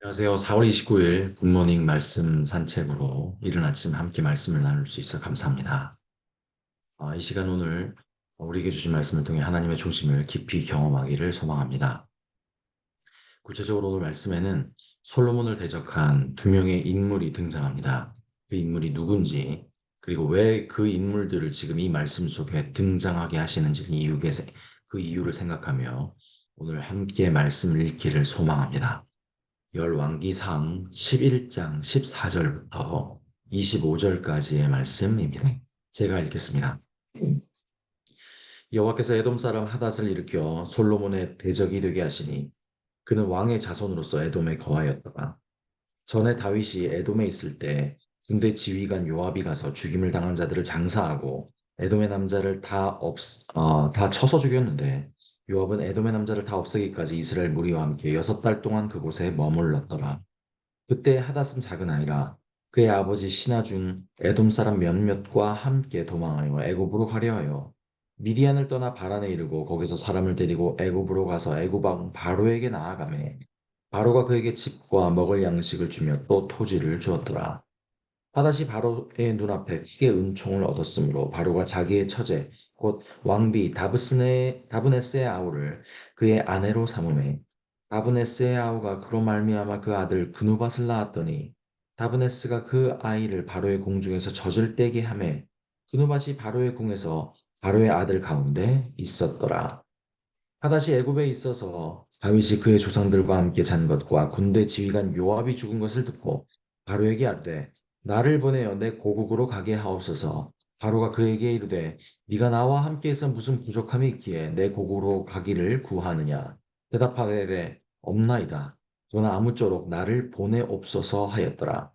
안녕하세요. 4월 29일 굿모닝 말씀 산책으로 이른 아침 함께 말씀을 나눌 수 있어 감사합니다. 이 시간 오늘 우리에게 주신 말씀을 통해 하나님의 중심을 깊이 경험하기를 소망합니다. 구체적으로 오늘 말씀에는 솔로몬을 대적한 두 명의 인물이 등장합니다. 그 인물이 누군지, 그리고 왜 그 인물들을 지금 이 말씀 속에 등장하게 하시는지 그 이유를 생각하며 오늘 함께 말씀을 읽기를 소망합니다. 열왕기상 11장 14절부터 25절까지의 말씀입니다. 제가 읽겠습니다. 여호와께서 에돔 사람 하닷을 일으켜 솔로몬의 대적이 되게 하시니 그는 왕의 자손으로서 에돔에 거하였다가 전에 다윗이 에돔에 있을 때 군대 지휘관 요압이 가서 죽임을 당한 자들을 장사하고 에돔의 남자를 다 쳐서 죽였는데 요압은 에돔의 남자를 다 없애기까지 이스라엘 무리와 함께 6달 동안 그곳에 머물렀더라. 그때 하닷은 작은 아이라 그의 아버지 신하 중 에돔 사람 몇몇과 함께 도망하여 애굽으로 가려 하여 미디안을 떠나 바란에 이르고 거기서 사람을 데리고 애굽으로 가서 애굽 왕 바로에게 나아가매 바로가 그에게 집과 먹을 양식을 주며 또 토지를 주었더라. 하닷이 바로의 눈앞에 크게 은총을 얻었으므로 바로가 자기의 처제 곧 왕비 다브네스의 아우를 그의 아내로 삼음해 다브네스의 아우가 그로 말미암아 그 아들 그누밧을 낳았더니 다브네스가 그 아이를 바로의 궁중에서 젖을 떼게 하매 그누밧이 바로의 궁에서 바로의 아들 가운데 있었더라. 하닷이 애굽에 있어서 다윗이 그의 조상들과 함께 잔 것과 군대 지휘관 요압이 죽은 것을 듣고 바로에게 아뢰되 나를 보내어 내 고국으로 가게 하옵소서. 바로가 그에게 이르되 네가 나와 함께해서 무슨 부족함이 있기에 내 고국으로 가기를 구하느냐. 대답하되 없나이다. 그러나 아무쪼록 나를 보내옵소서 하였더라.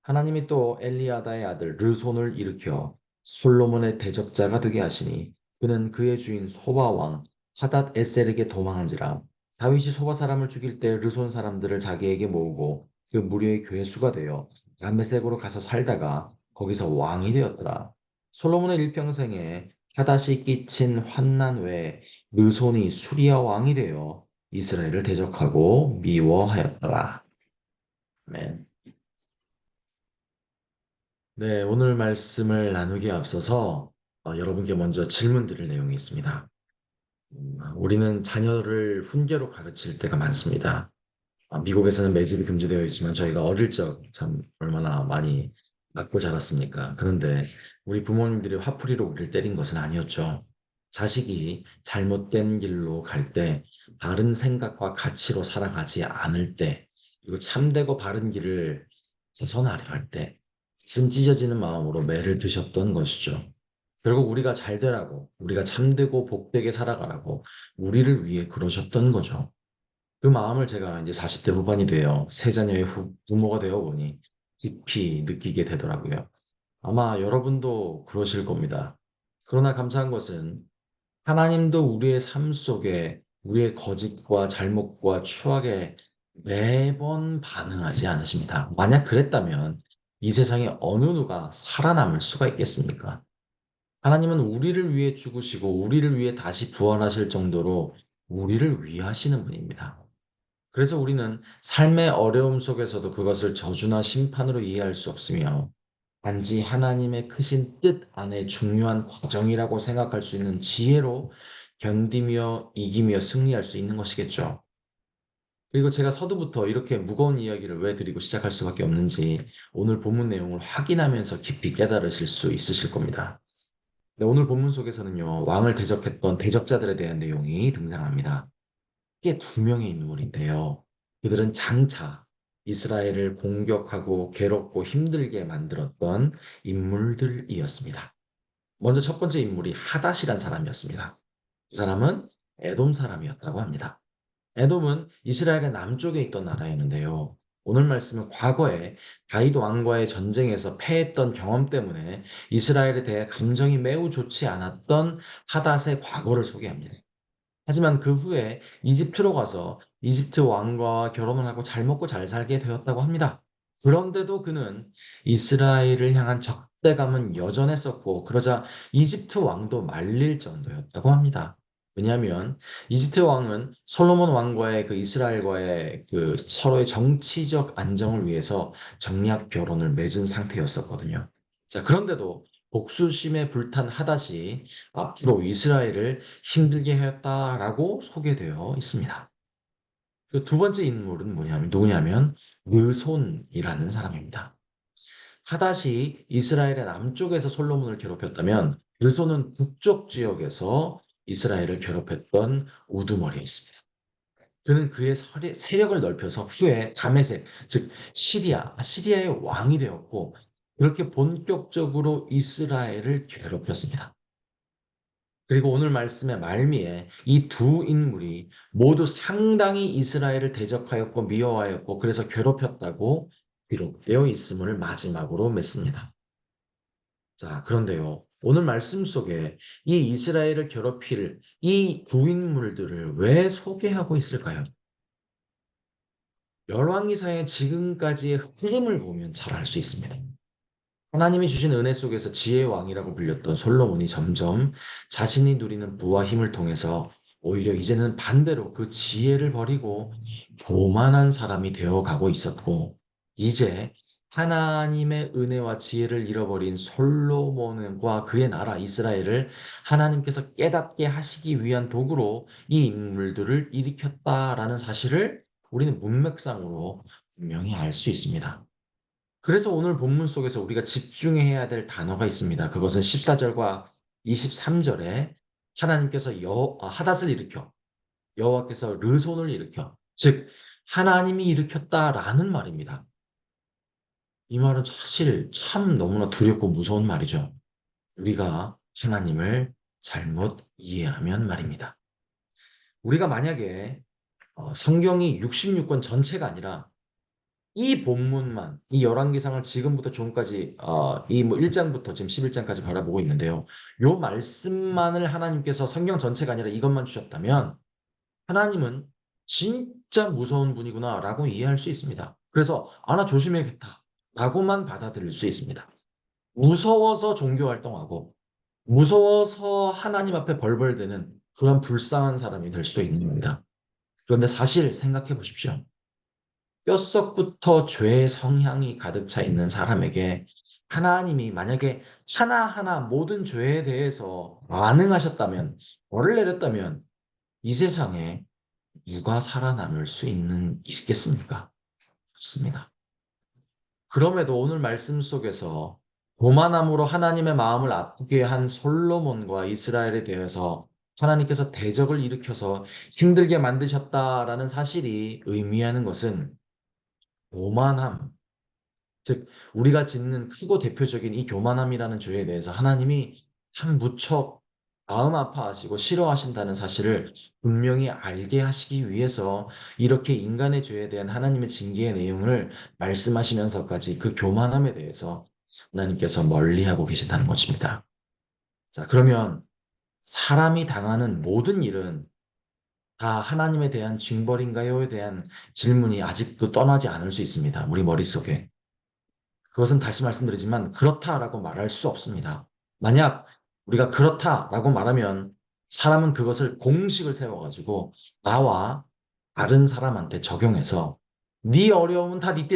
하나님이 또 엘리야다의 아들 르손을 일으켜 솔로몬의 대적자가 되게 하시니 그는 그의 주인 소바 왕 하닷 에셀에게 도망한지라. 다윗이 소바 사람을 죽일 때 르손 사람들을 자기에게 모으고 그 무리의 괴수가 되어 다메섹으로 가서 살다가 거기서 왕이 되었더라. 솔로몬의 일평생에 하닷이 끼친 환난 외에 르손이 수리아 왕이 되어 이스라엘을 대적하고 미워하였더라. 아멘. 네, 오늘 말씀을 나누기에 앞서서 여러분께 먼저 질문 드릴 내용이 있습니다. 우리는 자녀를 훈계로 가르칠 때가 많습니다. 미국에서는 매집이 금지되어 있지만 저희가 어릴 적 참 얼마나 많이 맞고 자랐습니까? 그런데 우리 부모님들이 화풀이로 우리를 때린 것은 아니었죠. 자식이 잘못된 길로 갈 때, 바른 생각과 가치로 살아가지 않을 때, 그리고 참되고 바른 길을 벗어나려 할 때, 가슴 찢어지는 마음으로 매를 드셨던 것이죠. 결국 우리가 잘 되라고, 우리가 참되고 복되게 살아가라고 우리를 위해 그러셨던 거죠. 그 마음을 제가 이제 40대 후반이 되어 세 자녀의 부모가 되어 보니 깊이 느끼게 되더라고요. 아마 여러분도 그러실 겁니다. 그러나 감사한 것은 하나님도 우리의 삶 속에 우리의 거짓과 잘못과 추악에 매번 반응하지 않으십니다. 만약 그랬다면 이 세상에 어느 누가 살아남을 수가 있겠습니까? 하나님은 우리를 위해 죽으시고 우리를 위해 다시 부활하실 정도로 우리를 위하시는 분입니다. 그래서 우리는 삶의 어려움 속에서도 그것을 저주나 심판으로 이해할 수 없으며 단지 하나님의 크신 뜻 안에 중요한 과정이라고 생각할 수 있는 지혜로 견디며 이기며 승리할 수 있는 것이겠죠. 그리고 제가 서두부터 이렇게 무거운 이야기를 왜 드리고 시작할 수밖에 없는지 오늘 본문 내용을 확인하면서 깊이 깨달으실 수 있으실 겁니다. 네, 오늘 본문 속에서는요, 왕을 대적했던 대적자들에 대한 내용이 등장합니다. 크게 두 명의 인물인데요. 그들은 장차 이스라엘을 공격하고 괴롭고 힘들게 만들었던 인물들이었습니다. 먼저 첫 번째 인물이 하닷이란 사람이었습니다. 그 사람은 에돔 사람이었다고 합니다. 에돔은 이스라엘의 남쪽에 있던 나라였는데요. 오늘 말씀은 과거에 다윗 왕과의 전쟁에서 패했던 경험 때문에 이스라엘에 대해 감정이 매우 좋지 않았던 하닷의 과거를 소개합니다. 하지만 그 후에 이집트로 가서 이집트 왕과 결혼을 하고 잘 먹고 잘 살게 되었다고 합니다. 그런데도 그는 이스라엘을 향한 적대감은 여전했었고, 그러자 이집트 왕도 말릴 정도였다고 합니다. 왜냐하면 이집트 왕은 솔로몬 왕과의 그 이스라엘과의 그 서로의 정치적 안정을 위해서 정략 결혼을 맺은 상태였었거든요. 자, 그런데도 복수심에 불탄 하닷이 앞으로 이스라엘을 힘들게 하였다라고 소개되어 있습니다. 그 두 번째 인물은 누구냐면 르손이라는 사람입니다. 하닷이 이스라엘의 남쪽에서 솔로몬을 괴롭혔다면 르손은 북쪽 지역에서 이스라엘을 괴롭혔던 우두머리였습니다. 그는 그의 세력을 넓혀서 후에 다메섹, 즉 시리아의 왕이 되었고 그렇게 본격적으로 이스라엘을 괴롭혔습니다. 그리고 오늘 말씀의 말미에 이 두 인물이 모두 상당히 이스라엘을 대적하였고 미워하였고 그래서 괴롭혔다고 기록되어 있음을 마지막으로 맺습니다. 자, 그런데요. 오늘 말씀 속에 이 이스라엘을 괴롭힐 이 두 인물들을 왜 소개하고 있을까요? 열왕기사의 지금까지의 흐름을 보면 잘 알 수 있습니다. 하나님이 주신 은혜 속에서 지혜의 왕이라고 불렸던 솔로몬이 점점 자신이 누리는 부와 힘을 통해서 오히려 이제는 반대로 그 지혜를 버리고 교만한 사람이 되어 가고 있었고, 이제 하나님의 은혜와 지혜를 잃어버린 솔로몬과 그의 나라 이스라엘을 하나님께서 깨닫게 하시기 위한 도구로 이 인물들을 일으켰다라는 사실을 우리는 문맥상으로 분명히 알 수 있습니다. 그래서 오늘 본문 속에서 우리가 집중해야 될 단어가 있습니다. 그것은 14절과 23절에 하나님께서 하닷을 일으켜 여호와께서 르손을 일으켜 즉 하나님이 일으켰다라는 말입니다. 이 말은 사실 참 너무나 두렵고 무서운 말이죠. 우리가 하나님을 잘못 이해하면 말입니다. 우리가 만약에 성경이 66권 전체가 아니라 이 본문만, 이 열왕기상을 지금부터 지금까지, 이 뭐 1장부터 지금 11장까지 바라보고 있는데요. 요 말씀만을 하나님께서 성경 전체가 아니라 이것만 주셨다면 하나님은 진짜 무서운 분이구나라고 이해할 수 있습니다. 그래서, 나 조심해야겠다. 라고만 받아들일 수 있습니다. 무서워서 종교 활동하고, 무서워서 하나님 앞에 벌벌대는 그런 불쌍한 사람이 될 수도 있는 겁니다. 그런데 사실 생각해 보십시오. 뼛속부터 죄의 성향이 가득 차 있는 사람에게 하나님이 만약에 하나하나 모든 죄에 대해서 완응하셨다면, 벌을 내렸다면 이 세상에 누가 살아남을 수 있겠습니까? 없습니다. 그럼에도 오늘 말씀 속에서 교만함으로 하나님의 마음을 아프게 한 솔로몬과 이스라엘에 대해서 하나님께서 대적을 일으켜서 힘들게 만드셨다라는 사실이 의미하는 것은 교만함, 즉 우리가 짓는 크고 대표적인 이 교만함이라는 죄에 대해서 하나님이 참 무척 마음 아파하시고 싫어하신다는 사실을 분명히 알게 하시기 위해서 이렇게 인간의 죄에 대한 하나님의 징계의 내용을 말씀하시면서까지 그 교만함에 대해서 하나님께서 멀리하고 계신다는 것입니다. 자, 그러면 사람이 당하는 모든 일은 다 하나님에 대한 징벌인가요에 대한 질문이 아직도 떠나지 않을 수 있습니다. 우리 머릿속에. 그것은 다시 말씀드리지만 그렇다라고 말할 수 없습니다. 만약 우리가 그렇다라고 말하면 사람은 그것을 공식을 세워가지고 나와 다른 사람한테 적용해서 네 어려움은 다 네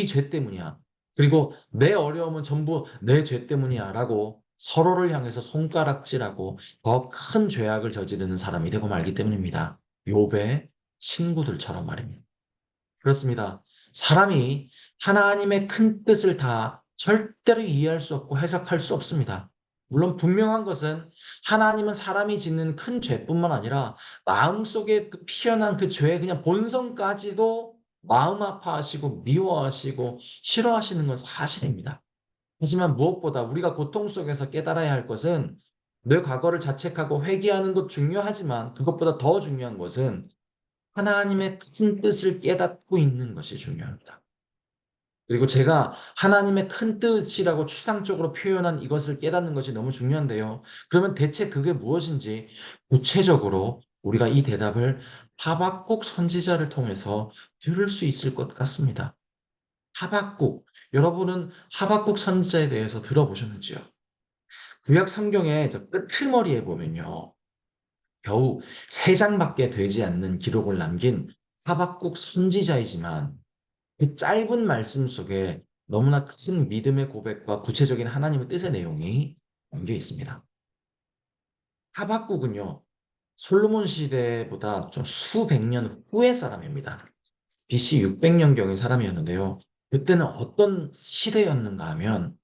죄 때문이야. 그리고 내 어려움은 전부 내 죄 때문이야라고 서로를 향해서 손가락질하고 더 큰 죄악을 저지르는 사람이 되고 말기 때문입니다. 욥의 친구들처럼 말입니다. 그렇습니다. 사람이 하나님의 큰 뜻을 다 절대로 이해할 수 없고 해석할 수 없습니다. 물론 분명한 것은 하나님은 사람이 짓는 큰 죄뿐만 아니라 마음속에 그 피어난 그 죄의 그냥 본성까지도 마음 아파하시고 미워하시고 싫어하시는 건 사실입니다. 하지만 무엇보다 우리가 고통 속에서 깨달아야 할 것은 내 과거를 자책하고 회개하는 것 중요하지만 그것보다 더 중요한 것은 하나님의 큰 뜻을 깨닫고 있는 것이 중요합니다. 그리고 제가 하나님의 큰 뜻이라고 추상적으로 표현한 이것을 깨닫는 것이 너무 중요한데요. 그러면 대체 그게 무엇인지 구체적으로 우리가 이 대답을 하박국 선지자를 통해서 들을 수 있을 것 같습니다. 하박국, 여러분은 하박국 선지자에 대해서 들어보셨는지요? 구약 성경의 저 끄트머리에 보면요. 겨우 세 장밖에 되지 않는 기록을 남긴 하박국 선지자이지만 그 짧은 말씀 속에 너무나 큰 믿음의 고백과 구체적인 하나님의 뜻의 내용이 담겨 있습니다. 하박국은요, 솔로몬 시대보다 좀 수백 년 후의 사람입니다. BC 600년경의 사람이었는데요. 그때는 어떤 시대였는가 하면,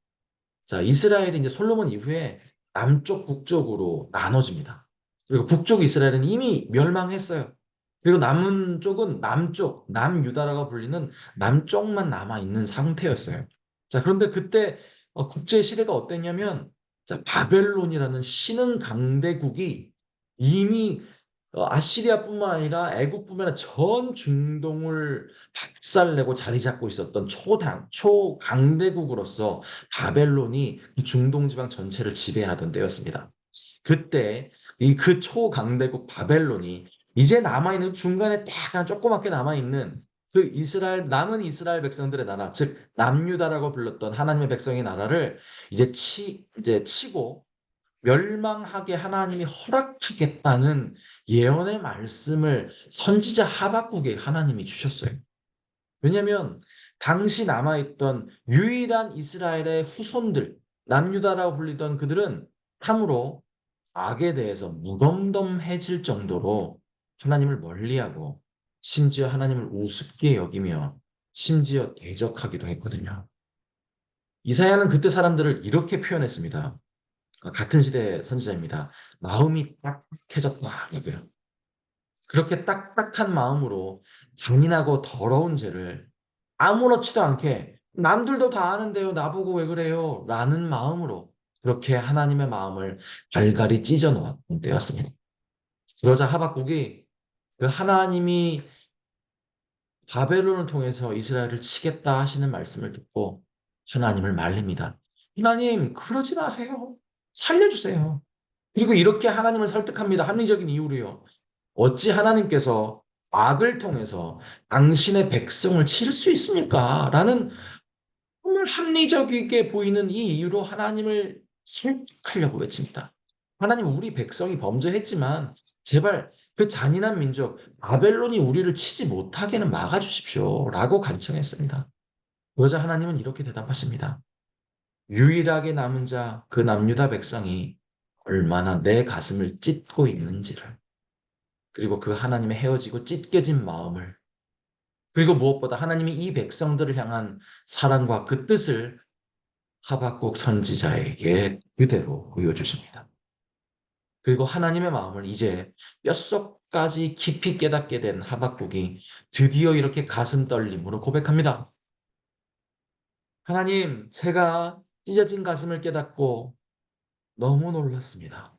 자, 이스라엘이 이제 솔로몬 이후에 남쪽, 북쪽으로 나눠집니다. 그리고 북쪽 이스라엘은 이미 멸망했어요. 그리고 남은 쪽은 남쪽, 남유다라고 불리는 남쪽만 남아있는 상태였어요. 자, 그런데 그때 국제 시대가 어땠냐면, 자, 바벨론이라는 신흥 강대국이 이미 아시리아뿐만 아니라 애국뿐만 아니라 전 중동을 박살내고 자리 잡고 있었던 초강대국으로서 바벨론이 중동 지방 전체를 지배하던 때였습니다. 그때 이 그 초강대국 바벨론이 이제 남아있는 중간에 딱 하나 조그맣게 남아있는 그 남은 이스라엘 백성들의 나라, 즉 남유다라고 불렀던 하나님의 백성의 나라를 이제 치고 멸망하게 하나님이 허락하겠다는 예언의 말씀을 선지자 하박국에 하나님이 주셨어요. 왜냐하면 당시 남아있던 유일한 이스라엘의 후손들, 남유다라고 불리던 그들은 참으로 악에 대해서 무덤덤해질 정도로 하나님을 멀리하고 심지어 하나님을 우습게 여기며 심지어 대적하기도 했거든요. 이사야는 그때 사람들을 이렇게 표현했습니다. 같은 시대 선지자입니다. 마음이 딱딱해졌다라고요. 그렇게 딱딱한 마음으로 잔인하고 더러운 죄를 아무렇지도 않게 남들도 다 아는데요. 나보고 왜 그래요? 라는 마음으로 그렇게 하나님의 마음을 갈갈이 찢어 놓았던 때였습니다. 그러자 하박국이 그 하나님이 바벨론을 통해서 이스라엘을 치겠다 하시는 말씀을 듣고 하나님을 말립니다. 하나님, 그러지 마세요. 살려주세요. 그리고 이렇게 하나님을 설득합니다. 합리적인 이유로요. 어찌 하나님께서 악을 통해서 당신의 백성을 칠 수 있습니까? 라는 정말 합리적이게 보이는 이 이유로 하나님을 설득하려고 외칩니다. 하나님, 우리 백성이 범죄했지만 제발 그 잔인한 민족 바벨론이 우리를 치지 못하게는 막아주십시오. 라고 간청했습니다. 그러자 하나님은 이렇게 대답하십니다. 유일하게 남은 자, 그 남유다 백성이 얼마나 내 가슴을 찢고 있는지를, 그리고 그 하나님의 헤어지고 찢겨진 마음을, 그리고 무엇보다 하나님이 이 백성들을 향한 사랑과 그 뜻을 하박국 선지자에게 그대로 보여주십니다. 그리고 하나님의 마음을 이제 뼛속까지 깊이 깨닫게 된 하박국이 드디어 이렇게 가슴 떨림으로 고백합니다. 하나님, 제가 찢어진 가슴을 깨닫고 너무 놀랐습니다.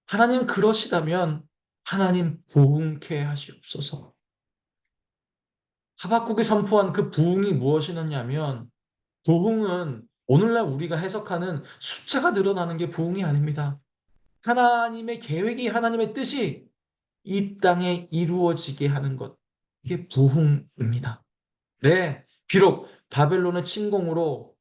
하나님 그러시다면 하나님 부흥케 하시옵소서. 하박국이 선포한 그 부흥이 무엇이었냐면 부흥은 오늘날 우리가 해석하는 숫자가 늘어나는 게 부흥이 아닙니다. 하나님의 계획이 하나님의 뜻이 이 땅에 이루어지게 하는 것. 이게 부흥입니다. 네, 비록 바벨론의 침공으로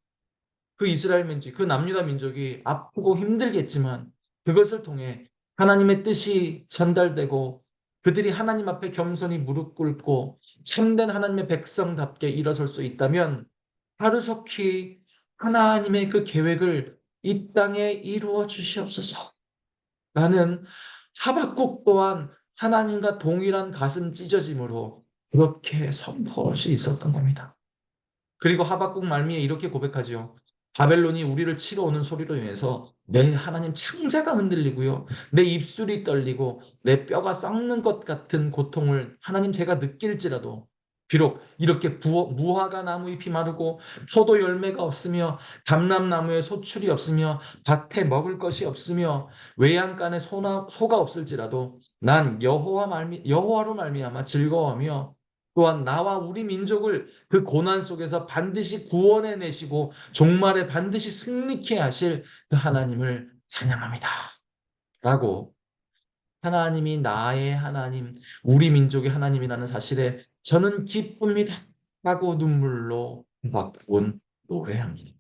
그 이스라엘 민족, 그 남유다 민족이 아프고 힘들겠지만 그것을 통해 하나님의 뜻이 전달되고 그들이 하나님 앞에 겸손히 무릎 꿇고 참된 하나님의 백성답게 일어설 수 있다면 하루속히 하나님의 그 계획을 이 땅에 이루어 주시옵소서. 라는 하박국 또한 하나님과 동일한 가슴 찢어짐으로 그렇게 선포할 수 있었던 겁니다. 그리고 하박국 말미에 이렇게 고백하죠. 바벨론이 우리를 치러 오는 소리로 인해서 내 하나님 창자가 흔들리고요. 내 입술이 떨리고 내 뼈가 썩는 것 같은 고통을 하나님 제가 느낄지라도 비록 이렇게 무화과 나무 잎이 마르고 포도 열매가 없으며 감람나무에 소출이 없으며 밭에 먹을 것이 없으며 외양간에 소가 없을지라도 난 여호와로 말미암아 즐거워하며 또한 나와 우리 민족을 그 고난 속에서 반드시 구원해 내시고 종말에 반드시 승리케 하실 그 하나님을 찬양합니다. 라고 하나님이 나의 하나님, 우리 민족의 하나님이라는 사실에 저는 기쁩니다. 라고 눈물로 바꾼 노래합니다.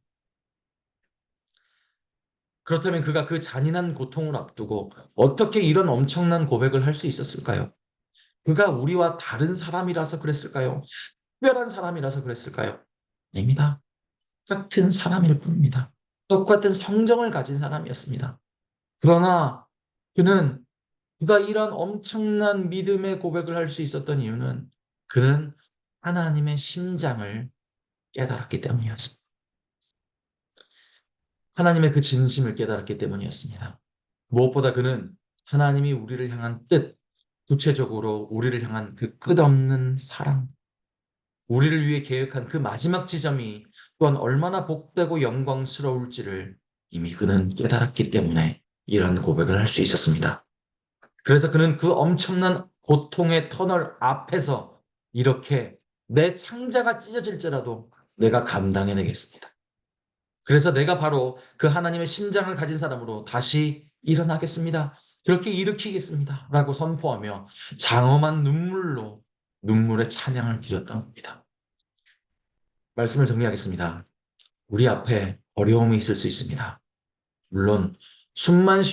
그렇다면 그가 그 잔인한 고통을 앞두고 어떻게 이런 엄청난 고백을 할 수 있었을까요? 그가 우리와 다른 사람이라서 그랬을까요? 특별한 사람이라서 그랬을까요? 아닙니다. 같은 사람일 뿐입니다. 똑같은 성정을 가진 사람이었습니다. 그러나 그는 그가 이런 엄청난 믿음의 고백을 할 수 있었던 이유는 그는 하나님의 심장을 깨달았기 때문이었습니다. 하나님의 그 진심을 깨달았기 때문이었습니다. 무엇보다 그는 하나님이 우리를 향한 뜻, 구체적으로 우리를 향한 그 끝없는 사랑, 우리를 위해 계획한 그 마지막 지점이 또한 얼마나 복되고 영광스러울지를 이미 그는 깨달았기 때문에 이런 고백을 할 수 있었습니다. 그래서 그는 그 엄청난 고통의 터널 앞에서 이렇게 내 창자가 찢어질지라도 내가 감당해내겠습니다. 그래서 내가 바로 그 하나님의 심장을 가진 사람으로 다시 일어나겠습니다. 그렇게 일으키겠습니다. 라고 선포하며 장엄한 눈물로 눈물의 찬양을 드렸던 겁니다. 말씀을 정리하겠습니다. 우리 앞에 어려움이 있을 수 있습니다. 물론 숨만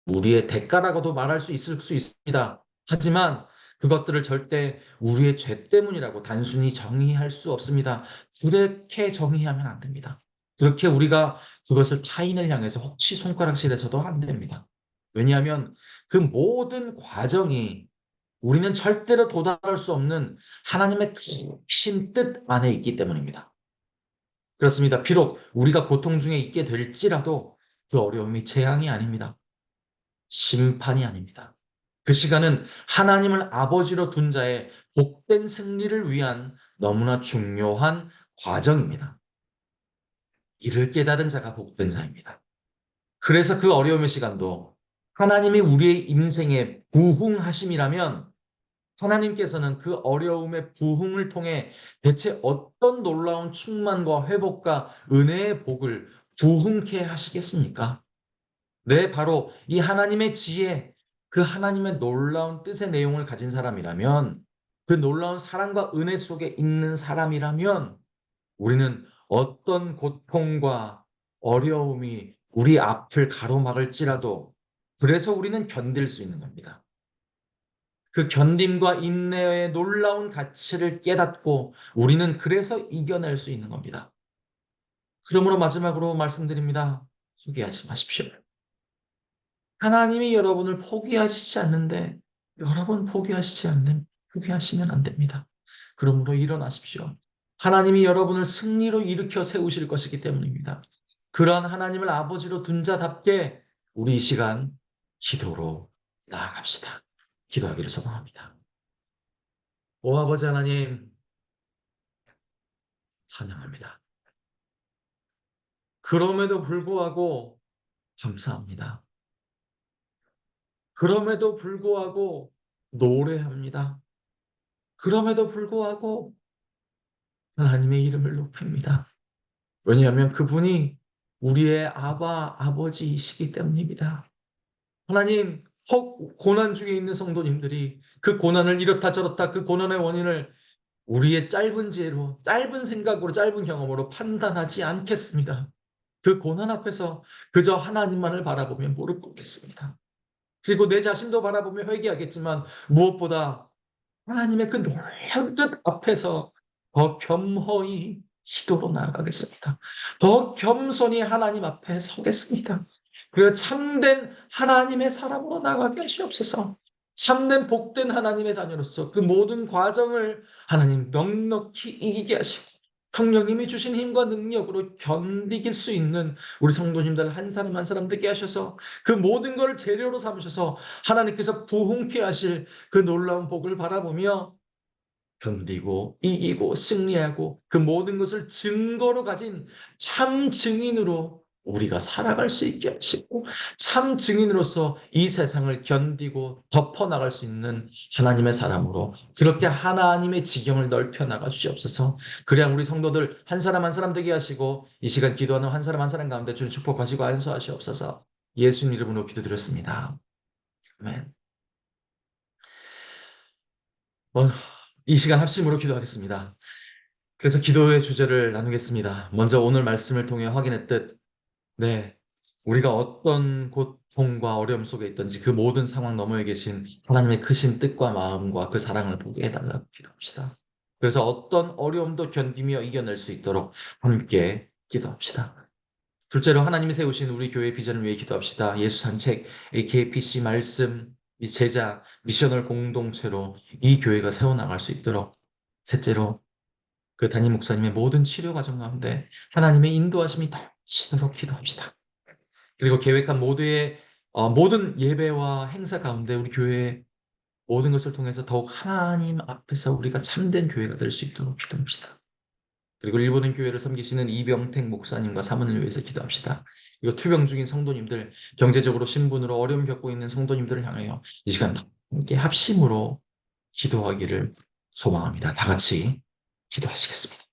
우리의 대가라고도 말할 수 있을 수 있습니다. 하지만 그것들을 절대 우리의 죄 때문이라고 단순히 정의할 수 없습니다. 그렇게 정의하면 안 됩니다. 그렇게 우리가 그것을 타인을 향해서 혹시 손가락질해서도 안 됩니다. 왜냐하면 그 모든 과정이 우리는 절대로 도달할 수 없는 하나님의 크신 뜻 안에 있기 때문입니다. 그렇습니다. 비록 우리가 고통 중에 있게 될지라도 그 어려움이 재앙이 아닙니다. 심판이 아닙니다. 그 시간은 하나님을 아버지로 둔 자의 복된 승리를 위한 너무나 중요한 과정입니다. 이를 깨달은 자가 복된 자입니다. 그래서 그 어려움의 시간도 하나님이 우리의 인생의 부흥하심이라면 하나님께서는 그 어려움의 부흥을 통해 대체 어떤 놀라운 충만과 회복과 은혜의 복을 부흥케 하시겠습니까? 네, 바로 이 하나님의 지혜, 그 하나님의 놀라운 뜻의 내용을 가진 사람이라면, 그 놀라운 사랑과 은혜 속에 있는 사람이라면, 우리는 어떤 고통과 어려움이 우리 앞을 가로막을지라도, 그래서 우리는 견딜 수 있는 겁니다. 그 견딤과 인내의 놀라운 가치를 깨닫고, 우리는 그래서 이겨낼 수 있는 겁니다. 그러므로 마지막으로 말씀드립니다. 포기하지 마십시오. 하나님이 여러분을 포기하시지 않는데 여러분 포기하시면 안 됩니다. 그러므로 일어나십시오. 하나님이 여러분을 승리로 일으켜 세우실 것이기 때문입니다. 그러한 하나님을 아버지로 둔 자답게 우리 이 시간 기도로 나아갑시다. 기도하기를 소망합니다. 오 아버지 하나님 찬양합니다. 그럼에도 불구하고 감사합니다. 그럼에도 불구하고 노래합니다. 그럼에도 불구하고 하나님의 이름을 높입니다. 왜냐하면 그분이 우리의 아버지이시기 때문입니다. 하나님, 혹 고난 중에 있는 성도님들이 그 고난을 이렇다 저렇다 그 고난의 원인을 우리의 짧은 지혜로, 짧은 생각으로, 짧은 경험으로 판단하지 않겠습니다. 그 고난 앞에서 그저 하나님만을 바라보며 무릎 꿇겠습니다. 그리고 내 자신도 바라보며 회개하겠지만 무엇보다 하나님의 그 놀라운 뜻 앞에서 더 겸허히 기도로 나아가겠습니다. 더 겸손히 하나님 앞에 서겠습니다. 그리고 참된 하나님의 사람으로 나가게 하시옵소서. 참된 복된 하나님의 자녀로서 그 모든 과정을 하나님 넉넉히 이기게 하시고 성령님이 주신 힘과 능력으로 견디길 수 있는 우리 성도님들 한 사람 한 사람 되게 하셔서 그 모든 걸 재료로 삼으셔서 하나님께서 부흥케 하실 그 놀라운 복을 바라보며 견디고 이기고 승리하고 그 모든 것을 증거로 가진 참 증인으로 우리가 살아갈 수 있게 하시고 참 증인으로서 이 세상을 견디고 덮어나갈 수 있는 하나님의 사람으로 그렇게 하나님의 지경을 넓혀 나가 주시옵소서. 그래야 우리 성도들 한 사람 한 사람 되게 하시고 이 시간 기도하는 한 사람 가운데 주님 축복하시고 안수하시옵소서. 예수님 이름으로 기도드렸습니다. 아멘. 어, 이 시간 합심으로 기도하겠습니다. 그래서 기도의 주제를 나누겠습니다. 먼저 오늘 말씀을 통해 확인했듯 네. 우리가 어떤 고통과 어려움 속에 있든지 그 모든 상황 너머에 계신 하나님의 크신 뜻과 마음과 그 사랑을 보게 해달라고 기도합시다. 그래서 어떤 어려움도 견디며 이겨낼 수 있도록 함께 기도합시다. 둘째로 하나님이 세우신 우리 교회 비전을 위해 기도합시다. 예수 산책, AKPC 말씀, 이 제자, 미셔널 공동체로 이 교회가 세워나갈 수 있도록. 셋째로 그 담임 목사님의 모든 치료 과정 가운데 하나님의 인도하심이 넘치도록 기도합시다. 그리고 계획한 모든 예배와 행사 가운데 우리 교회의 모든 것을 통해서 더욱 하나님 앞에서 우리가 참된 교회가 될 수 있도록 기도합시다. 그리고 일본인 교회를 섬기시는 이병택 목사님과 사모님을 위해서 기도합시다. 이거 투병 중인 성도님들, 경제적으로 신분으로 어려움 겪고 있는 성도님들을 향하여 이 시간 함께 합심으로 기도하기를 소망합니다. 다 같이 기도하시겠습니다.